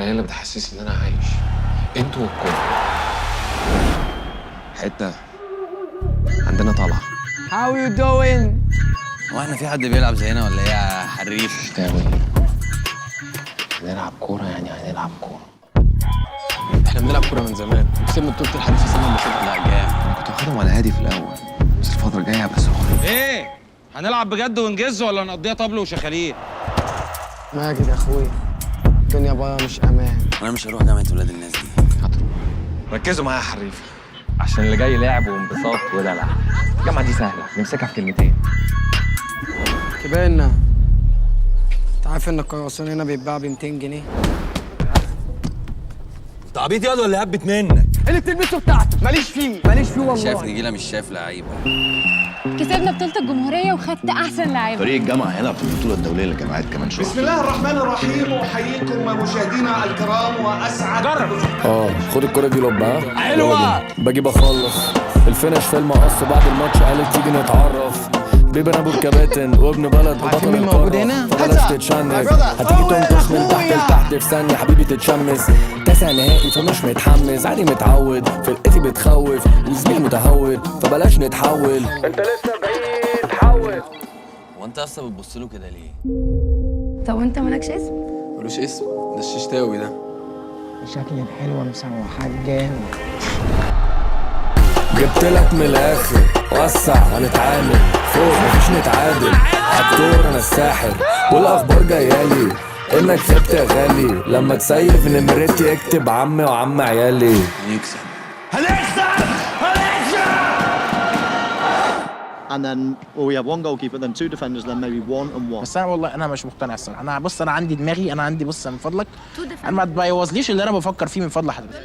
هي اللي بتحسسني ان انا عايش. انتوا والكورة. حتة عندنا طلعة. How you doing؟ هو احنا في حد بيلعب زينا ولا ايه يا حريف؟ شتاوي، هنلعب كورة يعني هنلعب كورة. احنا بنلعب كورة من زمان، كسبنا بطولة الحريف السنة اللي فاتت. لا جامد. كنت واخدهم على هادي في الاول، بس الفترة الجاية هبقى سخن. ايه؟ هنلعب بجد ونجز ولا نقضيها طبل وشخاليل؟ ماجد يا اخويا، الدنيا بره مش امان. انا مش هروح جامعة ولاد الناس دي. هتروح. ركزوا معايا يا حريفة، عشان اللي جاي لعب وانبساط ودلع. الجامعة دي سهلة، نمسكها في كلمتين. كبرنا. انت عارف ان القراصون هنا بيتباع ب 200 جنيه؟ انت عبيط ياض ولا هبت منك؟ اللي بتلبسه بتاعته، ماليش فيه والله. شايف نجيلة مش شايف لعيبة. كسبنا بطولة الجمهورية وخدت أحسن لاعب. فريق الجامعة هيلعب في البطولة الدولية للجامعات كمان شوية. بسم الله الرحمن الرحيم، احييكم مشاهدينا الكرام واسعد. جرب. خد الكرة دي لبها. حلوة. باجي بخلص الفينش في المقص بعد الماتش قالت تيجي نتعرف. بيبي انا ابو الكباتن وابن بلد وبطل مين موجود القارة. هنا؟ فبلاش تتشنج، هتيجي تنكش من تحت لتحت في ثانية حبيبي تتشمس. تاسع نهائي فمش متحمس، عادي متعود فرقتي بتخوف وزميلي متهور فبلاش نتحول. انت لسه بعيد حول. هو انت اصلا بتبص له كده ليه؟ طب وأنت مالكش اسم؟ ملوش اسم، ده الششتاوي ده. شكلي الحلوة مسوحاك جامد. جبت لك من الاخر، وسع هنتعامل فوق مفيش نتعادل. عالدور انا الساحر والاخبار جايالي انك خبت يا غالي. لما تسيف نمرتي اكتب عمي وعم عيالي. هنكسب. And then we have one goalkeeper, then two defenders, then maybe one and one. بس انا والله انا مش مقتنع الصراحه. انا بص، انا عندي دماغي، انا عندي بص من فضلك، انا ما تبوظليش اللي انا بفكر فيه من فضل حضرتك.